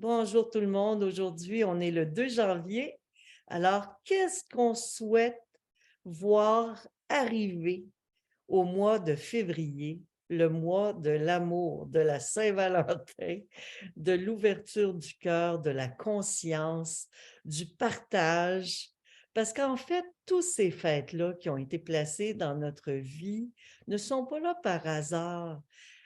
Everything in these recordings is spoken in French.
Bonjour tout le monde. Aujourd'hui, on est le 2 janvier. Alors, qu'est-ce qu'on souhaite voir arriver au mois de février, le mois de l'amour, de la Saint-Valentin, de l'ouverture du cœur, de la conscience, du partage? Parce qu'en fait, toutes ces fêtes-là qui ont été placées dans notre vie ne sont pas là par hasard.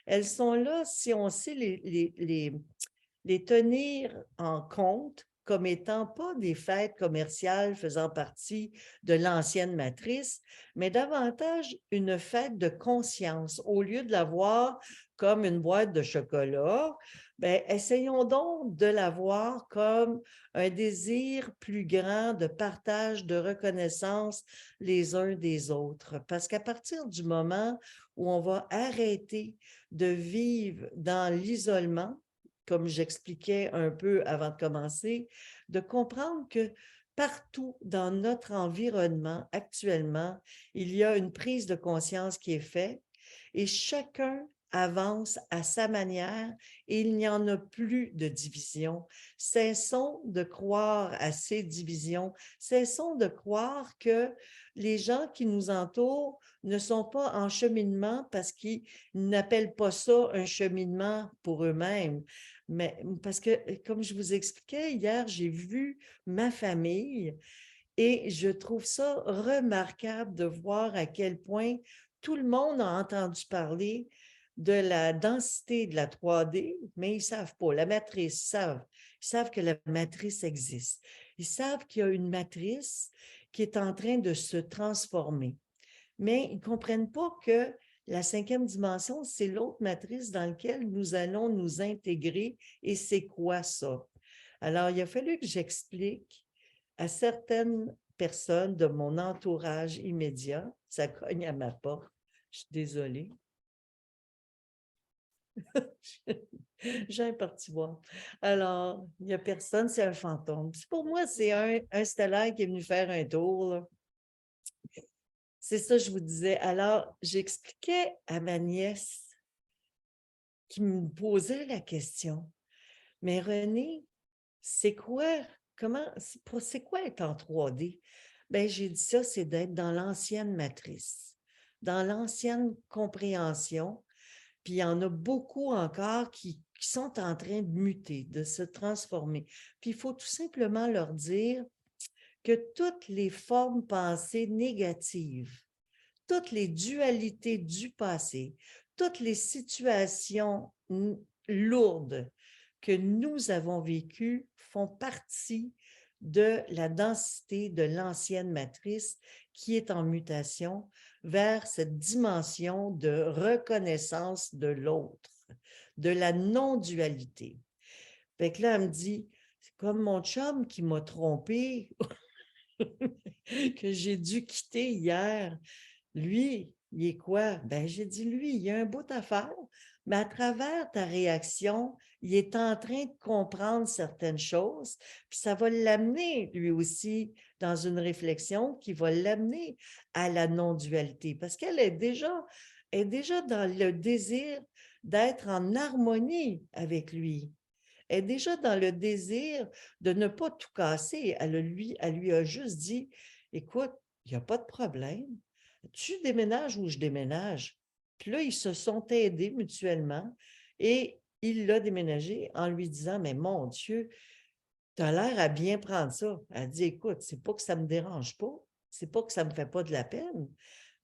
Elles sont là si on sait les tenir en compte comme étant pas des fêtes commerciales faisant partie de l'ancienne matrice, mais davantage une fête de conscience. Au lieu de la voir comme une boîte de chocolat, ben, essayons donc de la voir comme un désir plus grand de partage, de reconnaissance les uns des autres. Parce qu'à partir du moment où on va arrêter de vivre dans l'isolement, comme j'expliquais un peu avant de commencer, de comprendre que partout dans notre environnement actuellement, il y a une prise de conscience qui est faite et chacun avance à sa manière et il n'y en a plus de division. Cessons de croire à ces divisions, cessons de croire que les gens qui nous entourent ne sont pas en cheminement parce qu'ils n'appellent pas ça un cheminement pour eux-mêmes. Mais parce que, comme je vous expliquais hier, j'ai vu ma famille et je trouve ça remarquable de voir à quel point tout le monde a entendu parler de la densité de la 3D, mais ils ne savent pas. La matrice, ils savent que la matrice existe. Ils savent qu'il y a une matrice qui est en train de se transformer. Mais ils ne comprennent pas que la cinquième dimension, c'est l'autre matrice dans laquelle nous allons nous intégrer. Et c'est quoi ça? Alors, il a fallu que j'explique à certaines personnes de mon entourage immédiat, ça cogne à ma porte, je suis désolée. J'ai un parti voir. Alors, il n'y a personne, c'est un fantôme. Puis pour moi, c'est un stellaire qui est venu faire un tour, là. C'est ça, je vous disais. Alors, j'expliquais à ma nièce qui me posait la question, mais René, c'est quoi, c'est quoi être en 3D? Ben, j'ai dit ça, c'est d'être dans l'ancienne matrice, dans l'ancienne compréhension. Puis il y en a beaucoup encore qui sont en train de muter, de se transformer. Puis il faut tout simplement leur dire que toutes les formes pensées négatives, toutes les dualités du passé, toutes les situations lourdes que nous avons vécues font partie de la densité de l'ancienne matrice qui est en mutation vers cette dimension de reconnaissance de l'autre, de la non-dualité. Fait que là, elle me dit, c'est comme mon chum qui m'a trompé, que j'ai dû quitter hier. Lui, il est quoi? Ben, j'ai dit, lui, il y a un bout à faire, mais à travers ta réaction, il est en train de comprendre certaines choses, puis ça va l'amener, lui aussi, dans une réflexion qui va l'amener à la non-dualité, parce qu'elle est déjà dans le désir d'être en harmonie avec lui. Elle est déjà dans le désir de ne pas tout casser. Elle lui a juste dit, écoute, il n'y a pas de problème, tu déménages ou je déménage. Puis là, ils se sont aidés mutuellement et il l'a déménagé en lui disant, mais mon Dieu, tu as l'air à bien prendre ça. Elle dit, écoute, c'est pas que ça me dérange pas, c'est pas que ça me fait pas de la peine,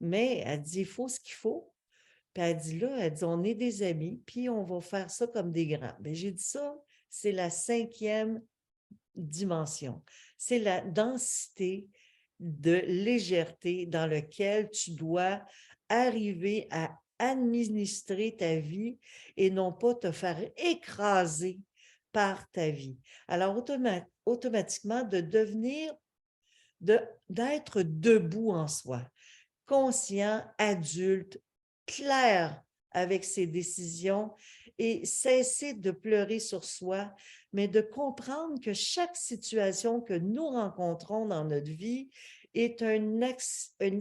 mais elle dit, il faut ce qu'il faut. Puis elle dit là, elle dit, on est des amis, puis on va faire ça comme des grands. Bien, j'ai dit ça, c'est la cinquième dimension. C'est la densité de légèreté dans laquelle tu dois arriver à administrer ta vie et non pas te faire écraser par ta vie. Alors, automatiquement, de devenir, d'être debout en soi, conscient, adulte, clair avec ses décisions et cesser de pleurer sur soi, mais de comprendre que chaque situation que nous rencontrons dans notre vie est un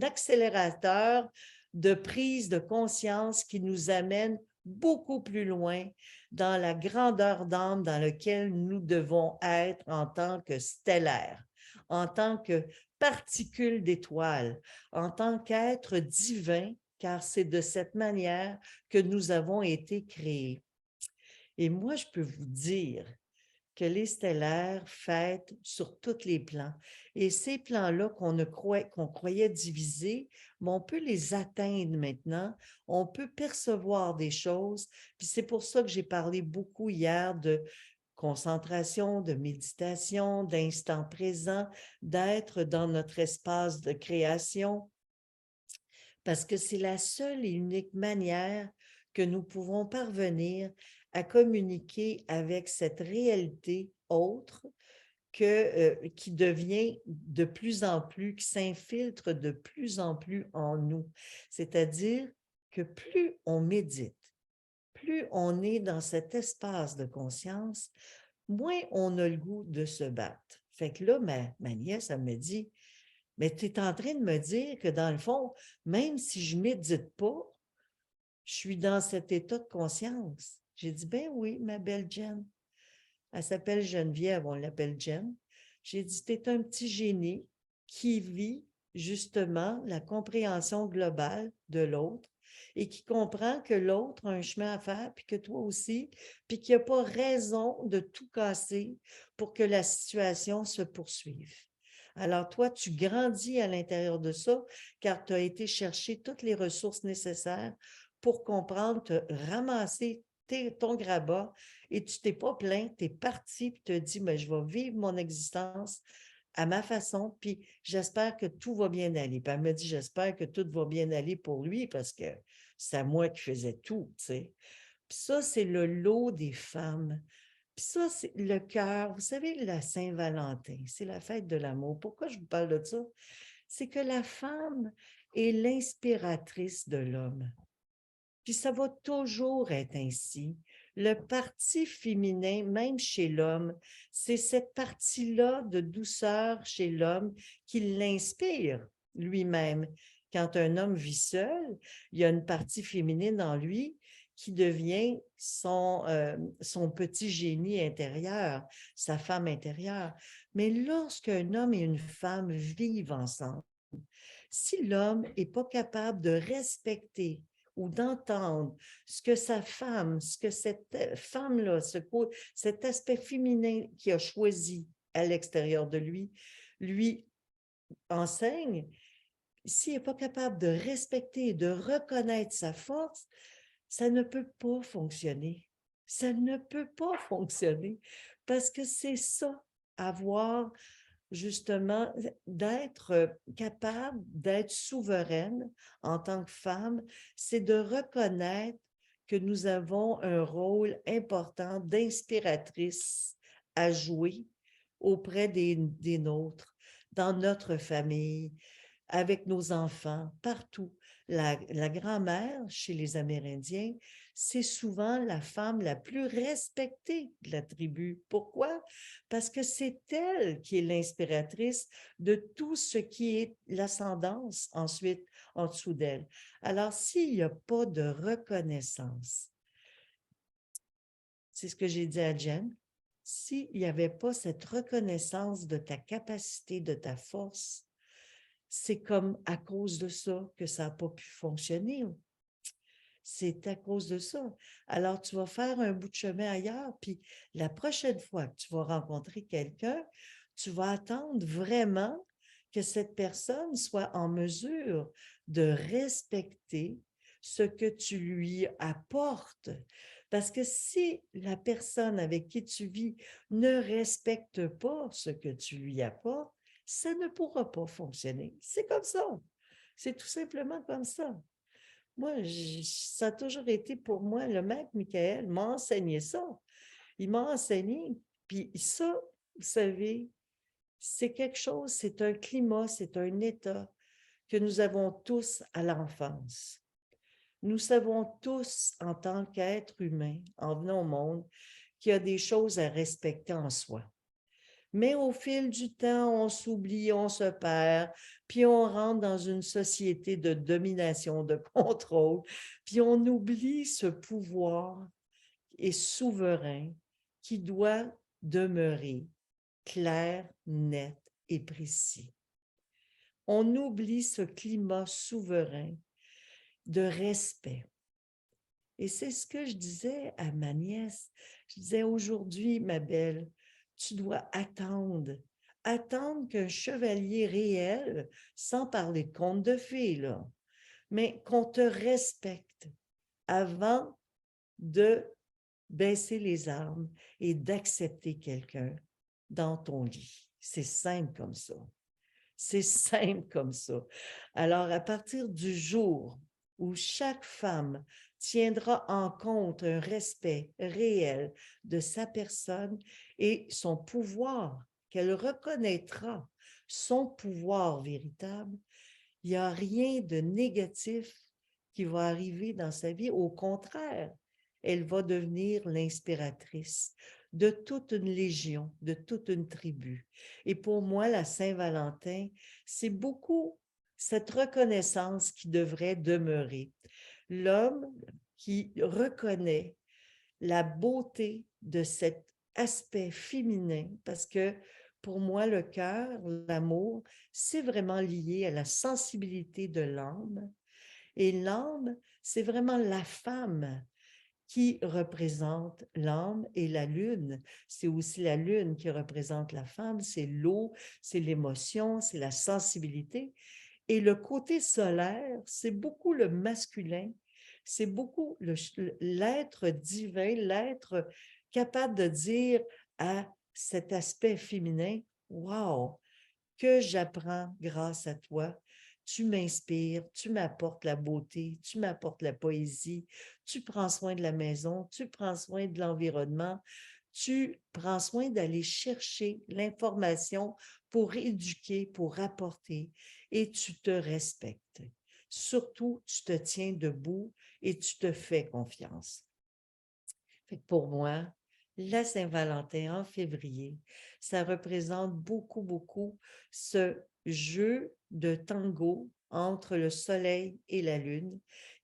accélérateur de prise de conscience qui nous amène beaucoup plus loin dans la grandeur d'âme dans laquelle nous devons être en tant que stellaire, en tant que particules d'étoiles, en tant qu'être divin, car c'est de cette manière que nous avons été créés. Et moi, je peux vous dire que les stellaires fêtent sur tous les plans. Et ces plans-là qu'on croyait divisés, mais on peut les atteindre maintenant. On peut percevoir des choses. Puis c'est pour ça que j'ai parlé beaucoup hier de concentration, de méditation, d'instant présent, d'être dans notre espace de création, parce que c'est la seule et unique manière que nous pouvons parvenir à communiquer avec cette réalité autre qui devient de plus en plus, qui s'infiltre de plus en plus en nous. C'est-à-dire que plus on médite, plus on est dans cet espace de conscience, moins on a le goût de se battre. Fait que là, ma nièce, elle me dit, mais tu es en train de me dire que dans le fond, même si je ne médite pas, je suis dans cet état de conscience. J'ai dit, ben oui, ma belle Jen. Elle s'appelle Geneviève, on l'appelle Jen. J'ai dit, tu es un petit génie qui vit justement la compréhension globale de l'autre et qui comprend que l'autre a un chemin à faire, puis que toi aussi, puis qu'il n'y a pas raison de tout casser pour que la situation se poursuive. Alors toi, tu grandis à l'intérieur de ça, car tu as été chercher toutes les ressources nécessaires pour comprendre, te ramasser ton grabat et tu t'es pas plaint, tu es parti, puis tu as dit, mais je vais vivre mon existence à ma façon, puis j'espère que tout va bien aller. Puis elle me dit, j'espère que tout va bien aller pour lui parce que c'est à moi qui faisais tout, tu sais. Puis ça, c'est le lot des femmes. Puis ça, c'est le cœur. Vous savez, la Saint-Valentin, c'est la fête de l'amour. Pourquoi je vous parle de ça? C'est que la femme est l'inspiratrice de l'homme. Puis ça va toujours être ainsi. Le parti féminin, même chez l'homme, c'est cette partie-là de douceur chez l'homme qui l'inspire lui-même. Quand un homme vit seul, il y a une partie féminine en lui qui devient son petit génie intérieur, sa femme intérieure. Mais lorsqu'un homme et une femme vivent ensemble, si l'homme n'est pas capable de respecter ou d'entendre ce que sa femme, ce que cette femme-là, cet aspect féminin qu'il a choisi à l'extérieur de lui, lui enseigne, s'il n'est pas capable de respecter et de reconnaître sa force, ça ne peut pas fonctionner. Ça ne peut pas fonctionner parce que c'est ça, avoir justement d'être capable d'être souveraine en tant que femme, c'est de reconnaître que nous avons un rôle important d'inspiratrice à jouer auprès des nôtres, dans notre famille, avec nos enfants, partout. La grand-mère, chez les Amérindiens, c'est souvent la femme la plus respectée de la tribu. Pourquoi? Parce que c'est elle qui est l'inspiratrice de tout ce qui est l'ascendance ensuite en dessous d'elle. Alors, s'il n'y a pas de reconnaissance, c'est ce que j'ai dit à Jen, s'il n'y avait pas cette reconnaissance de ta capacité, de ta force, c'est comme à cause de ça que ça n'a pas pu fonctionner. C'est à cause de ça. Alors, tu vas faire un bout de chemin ailleurs, puis la prochaine fois que tu vas rencontrer quelqu'un, tu vas attendre vraiment que cette personne soit en mesure de respecter ce que tu lui apportes. Parce que si la personne avec qui tu vis ne respecte pas ce que tu lui apportes, ça ne pourra pas fonctionner. C'est comme ça. C'est tout simplement comme ça. Moi, ça a toujours été pour moi, le maître Michael m'a enseigné ça. Il m'a enseigné, puis ça, vous savez, c'est quelque chose, c'est un climat, c'est un état que nous avons tous à l'enfance. Nous savons tous, en tant qu'êtres humains, en venant au monde, qu'il y a des choses à respecter en soi. Mais au fil du temps, on s'oublie, on se perd, puis on rentre dans une société de domination, de contrôle, puis on oublie ce pouvoir et souverain qui doit demeurer clair, net et précis. On oublie ce climat souverain de respect. Et c'est ce que je disais à ma nièce. Je disais, aujourd'hui, ma belle, tu dois attendre qu'un chevalier réel, sans parler de conte de fées, là, mais qu'on te respecte avant de baisser les armes et d'accepter quelqu'un dans ton lit. C'est simple comme ça. C'est simple comme ça. Alors, à partir du jour où chaque femme tiendra en compte un respect réel de sa personne et son pouvoir, qu'elle reconnaîtra son pouvoir véritable, il n'y a rien de négatif qui va arriver dans sa vie. Au contraire, elle va devenir l'inspiratrice de toute une légion, de toute une tribu. Et pour moi, la Saint-Valentin, c'est beaucoup cette reconnaissance qui devrait demeurer. L'homme qui reconnaît la beauté de cet aspect féminin, parce que pour moi, le cœur, l'amour, c'est vraiment lié à la sensibilité de l'âme. Et l'âme, c'est vraiment la femme qui représente l'âme et la lune. C'est aussi la lune qui représente la femme, c'est l'eau, c'est l'émotion, c'est la sensibilité. Et le côté solaire, c'est beaucoup le masculin, c'est beaucoup l'être divin, l'être capable de dire à cet aspect féminin, wow, que j'apprends grâce à toi. Tu m'inspires, tu m'apportes la beauté, tu m'apportes la poésie, tu prends soin de la maison, tu prends soin de l'environnement, tu prends soin d'aller chercher l'information pour éduquer, pour apporter, et tu te respectes. Surtout, tu te tiens debout et tu te fais confiance. Fait que pour moi, la Saint-Valentin en février, ça représente beaucoup, beaucoup ce jeu de tango entre le soleil et la lune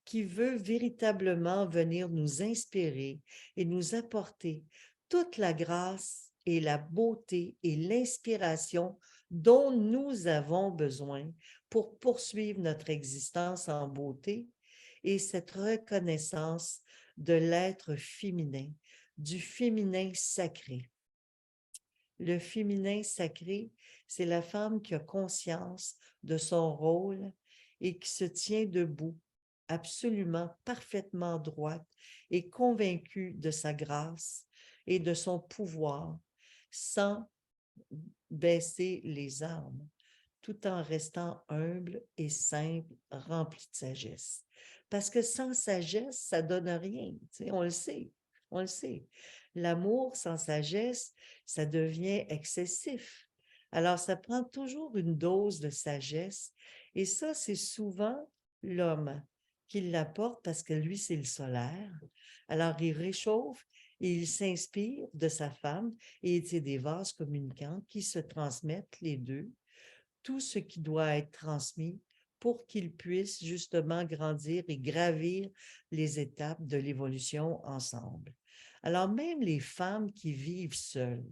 qui veut véritablement venir nous inspirer et nous apporter toute la grâce et la beauté et l'inspiration dont nous avons besoin pour poursuivre notre existence en beauté et cette reconnaissance de l'être féminin, du féminin sacré. Le féminin sacré, c'est la femme qui a conscience de son rôle et qui se tient debout, absolument parfaitement droite et convaincue de sa grâce et de son pouvoir, sans baisser les armes, tout en restant humble et simple, rempli de sagesse. Parce que sans sagesse, ça ne donne rien. On le sait, on le sait. L'amour sans sagesse, ça devient excessif. Alors, ça prend toujours une dose de sagesse. Et ça, c'est souvent l'homme qui l'apporte parce que lui, c'est le solaire. Alors, il réchauffe et il s'inspire de sa femme et c'est des vases communicants qui se transmettent les deux tout ce qui doit être transmis pour qu'ils puissent justement grandir et gravir les étapes de l'évolution ensemble. Alors même les femmes qui vivent seules,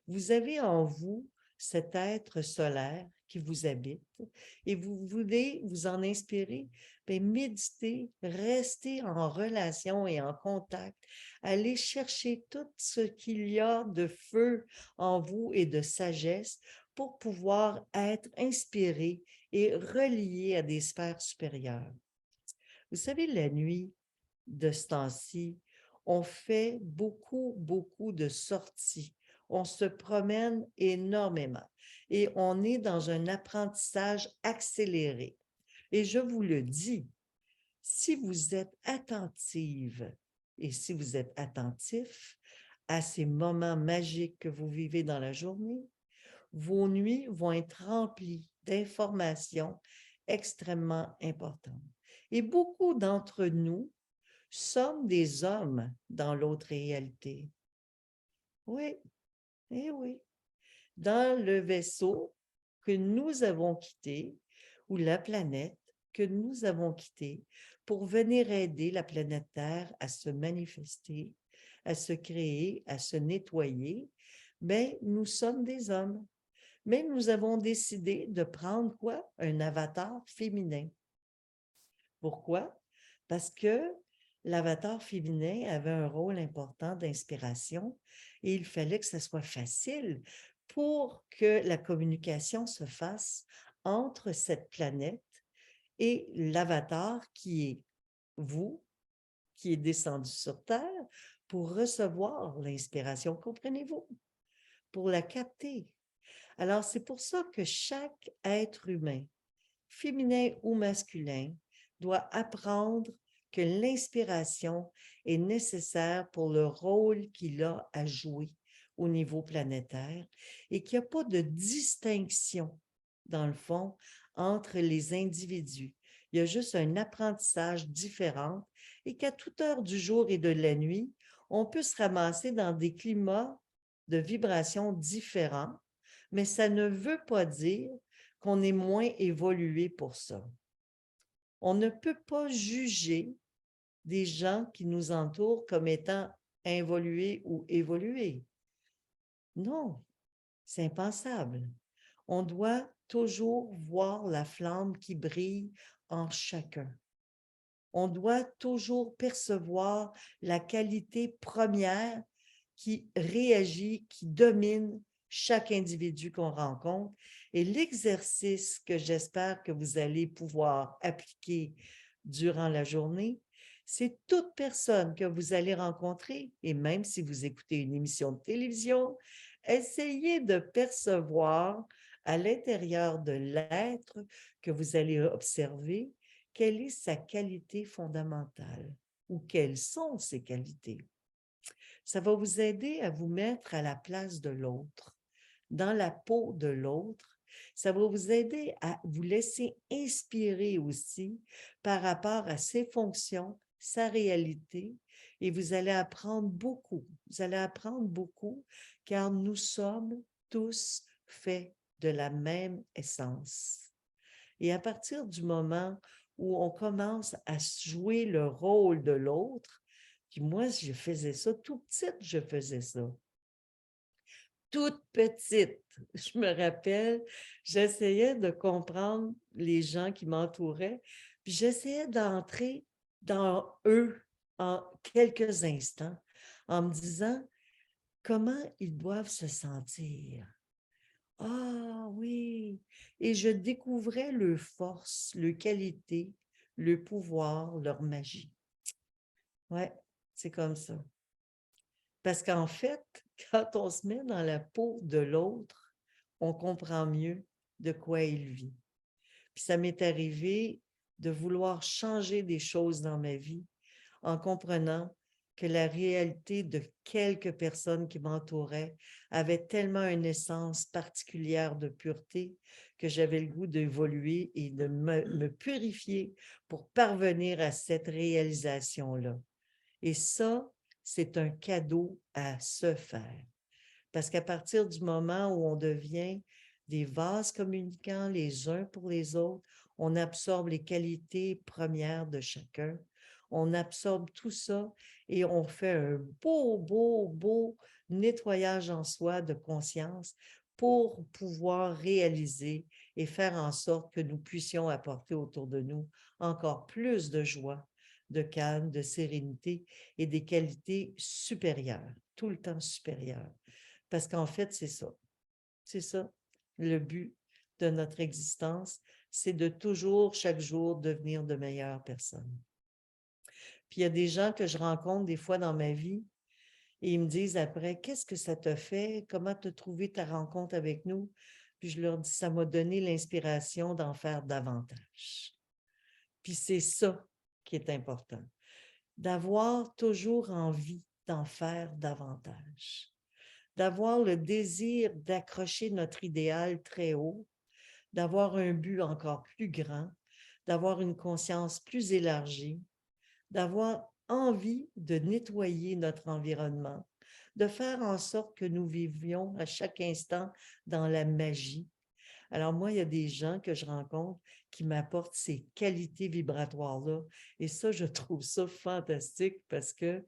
vous avez en vous cet être solaire qui vous habite et vous voulez vous en inspirer, bien, méditez, restez en relation et en contact, allez chercher tout ce qu'il y a de feu en vous et de sagesse pour pouvoir être inspiré et relié à des sphères supérieures. Vous savez, la nuit de ce temps-ci, on fait beaucoup, beaucoup de sorties. On se promène énormément et on est dans un apprentissage accéléré. Et je vous le dis, si vous êtes attentive et si vous êtes attentif à ces moments magiques que vous vivez dans la journée, vos nuits vont être remplies d'informations extrêmement importantes. Et beaucoup d'entre nous sommes des hommes dans l'autre réalité. Oui, eh oui. dans le vaisseau que nous avons quitté, ou la planète que nous avons quittée, pour venir aider la planète Terre à se manifester, à se créer, à se nettoyer, mais nous sommes des hommes. Mais nous avons décidé de prendre quoi? Un avatar féminin. Pourquoi? Parce que l'avatar féminin avait un rôle important d'inspiration et il fallait que ce soit facile pour que la communication se fasse entre cette planète et l'avatar qui est vous, qui est descendu sur Terre pour recevoir l'inspiration, comprenez-vous? Pour la capter. Alors, c'est pour ça que chaque être humain, féminin ou masculin, doit apprendre que l'inspiration est nécessaire pour le rôle qu'il a à jouer au niveau planétaire et qu'il n'y a pas de distinction, dans le fond, entre les individus. Il y a juste un apprentissage différent et qu'à toute heure du jour et de la nuit, on peut se ramasser dans des climats de vibrations différents, mais ça ne veut pas dire qu'on est moins évolué pour ça. On ne peut pas juger des gens qui nous entourent comme étant involués ou évolués. Non, c'est impensable. On doit toujours voir la flamme qui brille en chacun. On doit toujours percevoir la qualité première qui réagit, qui domine chaque individu qu'on rencontre. Et l'exercice que j'espère que vous allez pouvoir appliquer durant la journée, c'est toute personne que vous allez rencontrer, et même si vous écoutez une émission de télévision, essayez de percevoir à l'intérieur de l'être que vous allez observer quelle est sa qualité fondamentale ou quelles sont ses qualités. Ça va vous aider à vous mettre à la place de l'autre, dans la peau de l'autre. Ça va vous aider à vous laisser inspirer aussi par rapport à ses fonctions, sa réalité, et vous allez apprendre beaucoup. Vous allez apprendre beaucoup car nous sommes tous faits de la même essence. Et à partir du moment où on commence à jouer le rôle de l'autre, puis moi, je faisais ça, tout petite, je faisais ça. Toute petite, je me rappelle, j'essayais de comprendre les gens qui m'entouraient, puis j'essayais d'entrer dans eux en quelques instants en me disant comment ils doivent se sentir. Ah oui! Et je découvrais leur force, leur qualité, leur pouvoir, leur magie. Ouais, c'est comme ça. Parce qu'en fait, quand on se met dans la peau de l'autre, on comprend mieux de quoi il vit. Puis ça m'est arrivé de vouloir changer des choses dans ma vie en comprenant que la réalité de quelques personnes qui m'entouraient avait tellement une essence particulière de pureté que j'avais le goût d'évoluer et de me purifier pour parvenir à cette réalisation-là. Et ça, c'est un cadeau à se faire. Parce qu'à partir du moment où on devient des vases communicants les uns pour les autres, on absorbe les qualités premières de chacun, on absorbe tout ça et on fait un beau nettoyage en soi de conscience pour pouvoir réaliser et faire en sorte que nous puissions apporter autour de nous encore plus de joie, de calme, de sérénité et des qualités supérieures, tout le temps supérieures. Parce qu'en fait, c'est ça, le but de notre existence, c'est de toujours, chaque jour, devenir de meilleures personnes. Puis il y a des gens que je rencontre des fois dans ma vie et ils me disent après, qu'est-ce que ça t'a fait? Comment t'as trouvé ta rencontre avec nous? Puis je leur dis, ça m'a donné l'inspiration d'en faire davantage. Puis c'est ça qui est important, d'avoir toujours envie d'en faire davantage, d'avoir le désir d'accrocher notre idéal très haut, d'avoir un but encore plus grand, d'avoir une conscience plus élargie, d'avoir envie de nettoyer notre environnement, de faire en sorte que nous vivions à chaque instant dans la magie. Alors moi, il y a des gens que je rencontre qui m'apportent ces qualités vibratoires-là. Et ça, je trouve ça fantastique parce que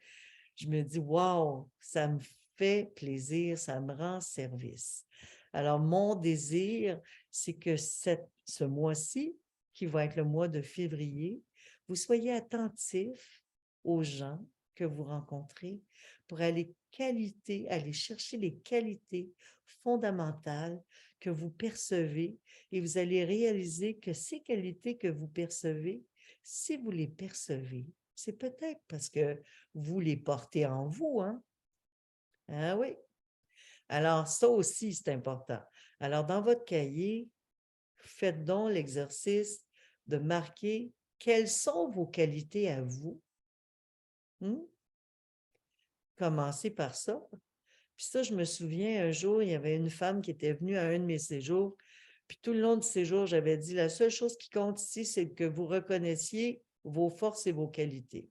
je me dis, wow, ça me fait plaisir, ça me rend service. Alors, mon désir, c'est que ce mois-ci, qui va être le mois de février, vous soyez attentifs aux gens que vous rencontrez pour aller chercher les qualités fondamentales que vous percevez et vous allez réaliser que ces qualités que vous percevez, si vous les percevez, c'est peut-être parce que vous les portez en vous, hein? Ah oui. Alors, ça aussi, c'est important. Alors, dans votre cahier, faites donc l'exercice de marquer quelles sont vos qualités à vous. Commencez par ça. Puis ça, je me souviens, un jour, il y avait une femme qui était venue à un de mes séjours. Puis tout le long du séjour, j'avais dit, la seule chose qui compte ici, c'est que vous reconnaissiez vos forces et vos qualités.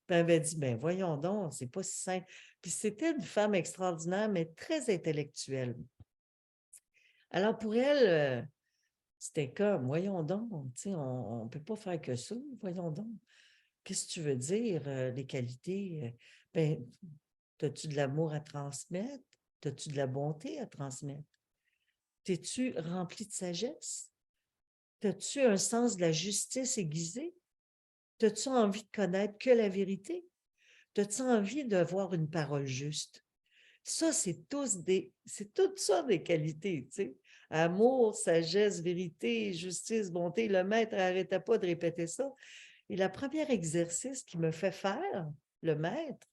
Puis elle avait dit, ben voyons donc, c'est pas si simple. Puis c'était une femme extraordinaire, mais très intellectuelle. Alors pour elle, c'était comme, voyons donc, on ne peut pas faire que ça, voyons donc. Qu'est-ce que tu veux dire, les qualités? Ben, as-tu de l'amour à transmettre? As-tu de la bonté à transmettre? Es-tu rempli de sagesse? As-tu un sens de la justice aiguisé? As-tu envie de connaître que la vérité? As-tu envie d'avoir une parole juste? Ça, c'est toutes ça des qualités, tu sais. Amour, sagesse, vérité, justice, bonté. Le maître n'arrêtait pas de répéter ça. Et le premier exercice qu'il me fait faire, le maître,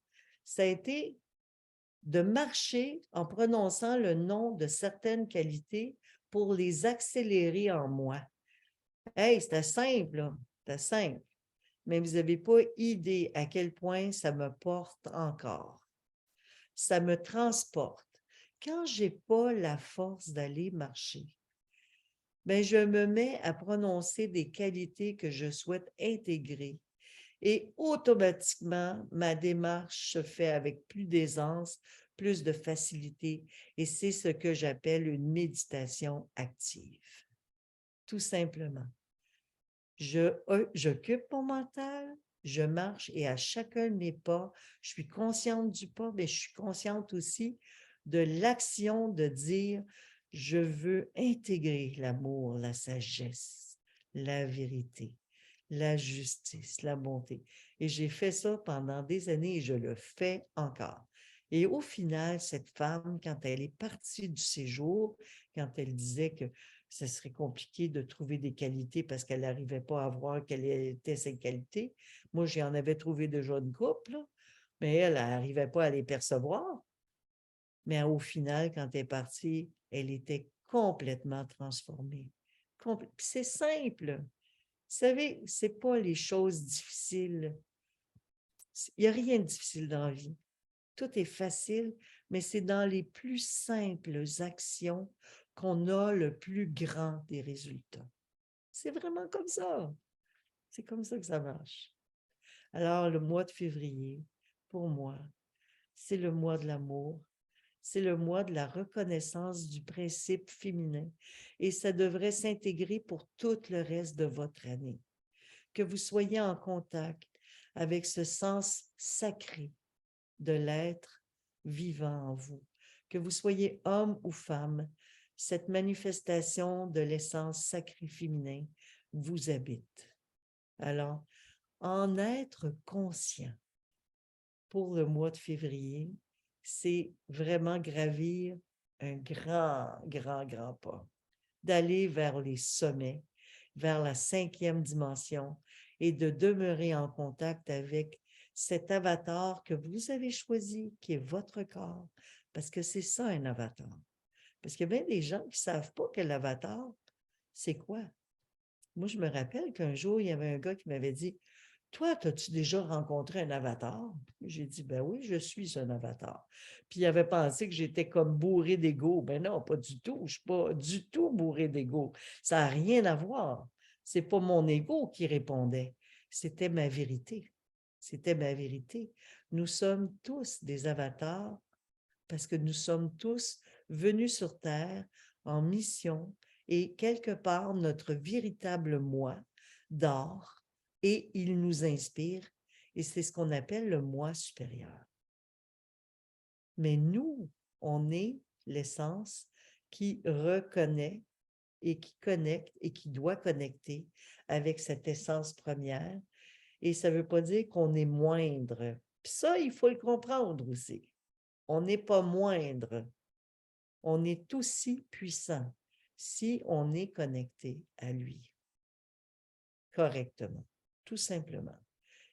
ça a été de marcher en prononçant le nom de certaines qualités pour les accélérer en moi. Hey, c'était simple, là. C'était simple. Mais vous n'avez pas idée à quel point ça me porte encore. Ça me transporte. Quand je n'ai pas la force d'aller marcher, ben je me mets à prononcer des qualités que je souhaite intégrer. Et automatiquement, ma démarche se fait avec plus d'aisance, plus de facilité. Et c'est ce que j'appelle une méditation active. Tout simplement. J'occupe mon mental, je marche et à chacun de mes pas, je suis consciente du pas, mais je suis consciente aussi de l'action de dire je veux intégrer l'amour, la sagesse, la vérité, la justice, la bonté. Et j'ai fait ça pendant des années et je le fais encore. Et au final, cette femme, quand elle est partie du séjour, quand elle disait que ce serait compliqué de trouver des qualités parce qu'elle n'arrivait pas à voir quelles étaient ses qualités. Moi, j'en avais trouvé déjà une couple, là, mais elle n'arrivait pas à les percevoir. Mais au final, quand elle est partie, elle était complètement transformée. Puis c'est simple. Vous savez, ce n'est pas les choses difficiles. Il n'y a rien de difficile dans la vie. Tout est facile, mais c'est dans les plus simples actions qu'on a le plus grand des résultats. C'est vraiment comme ça. C'est comme ça que ça marche. Alors, le mois de février, pour moi, c'est le mois de l'amour. C'est le mois de la reconnaissance du principe féminin et ça devrait s'intégrer pour tout le reste de votre année. Que vous soyez en contact avec ce sens sacré de l'être vivant en vous. Que vous soyez homme ou femme, cette manifestation de l'essence sacrée féminin vous habite. Alors, en être conscient pour le mois de février, c'est vraiment gravir un grand pas, d'aller vers les sommets, vers la 5e dimension et de demeurer en contact avec cet avatar que vous avez choisi, qui est votre corps, parce que c'est ça un avatar. Parce qu'il y a bien des gens qui ne savent pas que l'avatar, c'est quoi? Moi, je me rappelle qu'un jour, il y avait un gars qui m'avait dit, toi, as-tu déjà rencontré un avatar? J'ai dit, ben oui, je suis un avatar. Puis il avait pensé que j'étais comme bourré d'ego. Ben non, pas du tout. Je ne suis pas du tout bourré d'ego. Ça n'a rien à voir. Ce n'est pas mon ego qui répondait. C'était ma vérité. C'était ma vérité. Nous sommes tous des avatars parce que nous sommes tous venus sur Terre en mission et quelque part notre véritable moi dort et il nous inspire et c'est ce qu'on appelle le moi supérieur. Mais nous, on est l'essence qui reconnaît et qui connecte et qui doit connecter avec cette essence première. Et ça ne veut pas dire qu'on est moindre. Puis ça, il faut le comprendre aussi. On n'est pas moindre. On est aussi puissant si on est connecté à lui correctement, tout simplement.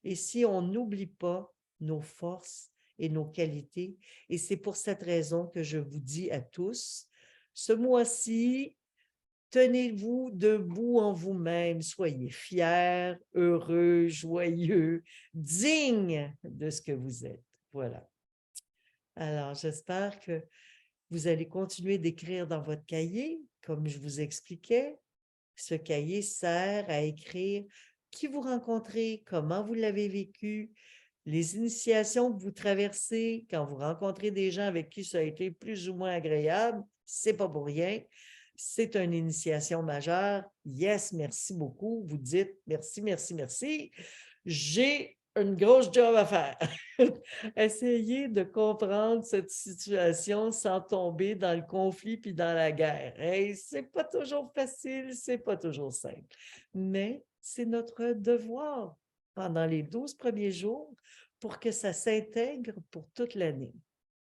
Et si on n'oublie pas nos forces et nos qualités, et c'est pour cette raison que je vous dis à tous, ce mois-ci, tenez-vous debout en vous-même, soyez fiers, heureux, joyeux, dignes de ce que vous êtes. Voilà. Alors, j'espère que vous allez continuer d'écrire dans votre cahier, comme je vous expliquais. Ce cahier sert à écrire qui vous rencontrez, comment vous l'avez vécu, les initiations que vous traversez quand vous rencontrez des gens avec qui ça a été plus ou moins agréable, c'est pas pour rien. C'est une initiation majeure. Yes, merci beaucoup. Vous dites merci, merci, merci. J'ai une grosse job à faire. Essayez de comprendre cette situation sans tomber dans le conflit puis dans la guerre. Hey, c'est pas toujours facile, c'est pas toujours simple. Mais c'est notre devoir pendant les 12 premiers jours pour que ça s'intègre pour toute l'année.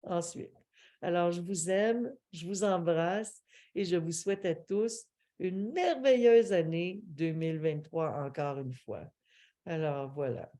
Ensuite, alors je vous aime, je vous embrasse et je vous souhaite à tous une merveilleuse année 2023 encore une fois. Alors voilà.